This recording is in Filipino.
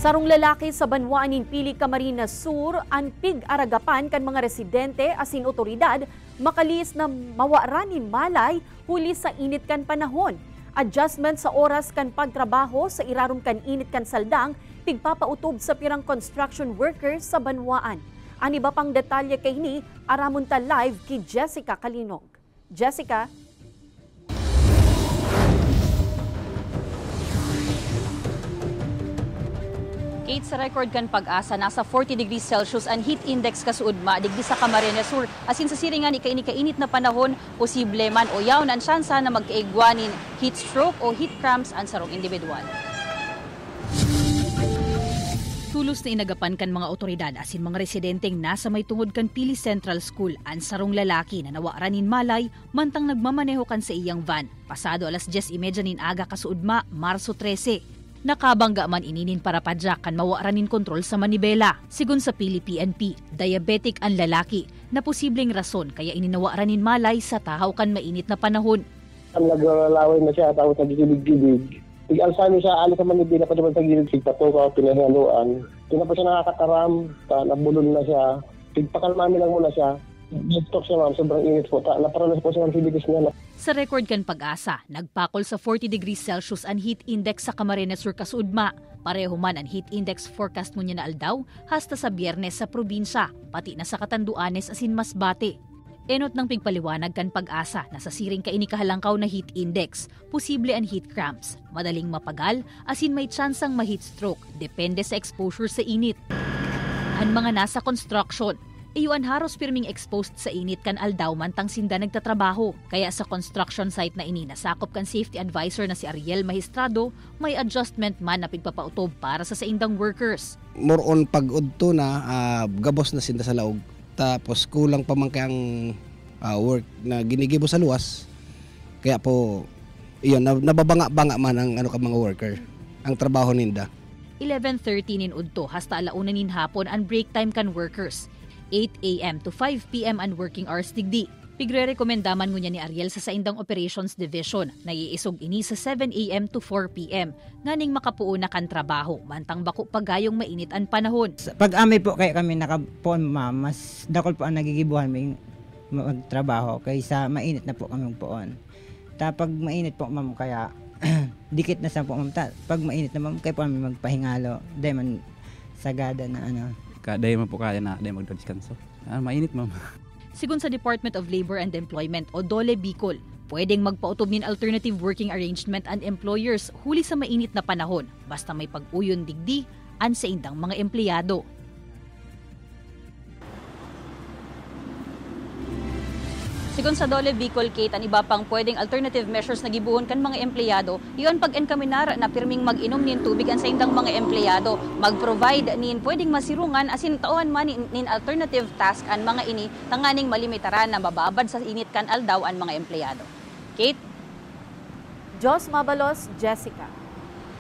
Sarong lalaki sa Banwaanin Pili Camarines Sur ang pig-aragapan kan mga residente asin otoridad makalis na mawaranin malay huli sa init kan panahon. Adjustment sa oras kan pagtrabaho sa irarom kan init kan saldang pigpapautob sa pirang construction workers sa Banwaan. Ani ba pang detalye kay ni aramon ta live kay Jessica Kalinog. Jessica. Kate, sa record kan pag-asa, nasa 40 degrees Celsius ang heat index kasuudma digdi sa Camarines Sur. Asin sa siringan ikainit na panahon, posible man o yaw na ang tsansa na magkaigwanin heat stroke o heat cramps ang sarong individual. Tulos na inagapan kan mga otoridad asin mga residenteng nasa may tungod kan Pili Central School ang sarong lalaki na nawaranin malay mantang nagmamaneho kan sa iyang van. Pasado alas 10:30 nin aga kasuudma, Marso 13. Nakabangga man ininin para padyak kan mawaranin kontrol sa manibela. Sigun sa Pili PNP, diabetic ang lalaki na posibleng rason kaya ininawaranin malay sa tahaw kan mainit na panahon. Ang naglalaway na siya, tapos nagigibig-gibig. Tig-alsami siya, alis sa manibela pa naman sa gilid, sigpatukaw, pinahaluan. Tina pa siya nakakataram, nabulol na siya. Tigpakalmami lang muna siya. Dito siya ma'am, sobrang init po. Naparanas po siya ng silibis niya. Sa record kan pag-asa, nagpakol sa 40 degrees Celsius ang heat index sa Camarines Sur kasuudma. Pareho man ang heat index forecast ngunya na aldaw hasta sa Biyernes sa probinsya, pati na sa Catanduanes asin Masbate. Enot ng pigpaliwanag kan pag-asa na sa siring kainikahalangkaw na heat index, posible ang heat cramps, madaling mapagal, asin may tsansang ma-heat stroke, depende sa exposure sa init. Ang mga nasa construction, iyon haros pirming exposed sa init kan aldaw mantang sinda nagtatrabaho. Kaya sa construction site na ini nasakop kan safety advisor na si Ariel Magistrado, may adjustment man na pigpapautob para sa saindang workers. More on pag-udto na, gabos na sinda sa laog. Tapos kulang pa man kayang work na ginigibo sa luwas. Kaya po, iyon, nababanga-banga man ang mga worker, ang trabaho ninda. 11:30 nin udto hasta alauna nin hapon ang break time kan workers. 8 a.m. to 5 p.m. ang working hours digdi. Pigre-rekomendaman ngunya ni Ariel sa saindang operations division na iisog ini sa 7 a.m. to 4 p.m. nganing makapuo na kan trabaho mantang bako pagayong mainit ang panahon. Pag amay po kaya kami nakapoon ma'am, mas dakol po ang nagigibuhan may magtrabaho kaysa mainit na po kami poon. Pag mainit po ma'am kaya dikit na sa po ma'am. Pag mainit na ma'am kaya po kami magpahingalo. Dahil man sagada na ano. Dahil man po kaya na dahil magdodiskanso. Mainit ma'am. Sigun sa Department of Labor and Employment o DOLE Bicol, pwedeng magpautob nin alternative working arrangement and employers huli sa mainit na panahon basta may pag-uyon digdi an sa indang mga empleyado. Sigun sa DOLE Bicol, Kate, ang iba pang pwedeng alternative measures na gibuhon kan mga empleyado, iyon pag-enkaminar na pirming mag-inom nin tubig ang sa indang mga empleyado, mag-provide nin pwedeng masirungan asin taon man nin alternative task ang mga ini tanganing malimitaran na mababad sa init kan aldaw ang mga empleyado. Kate? Jos Mabalos, Jessica.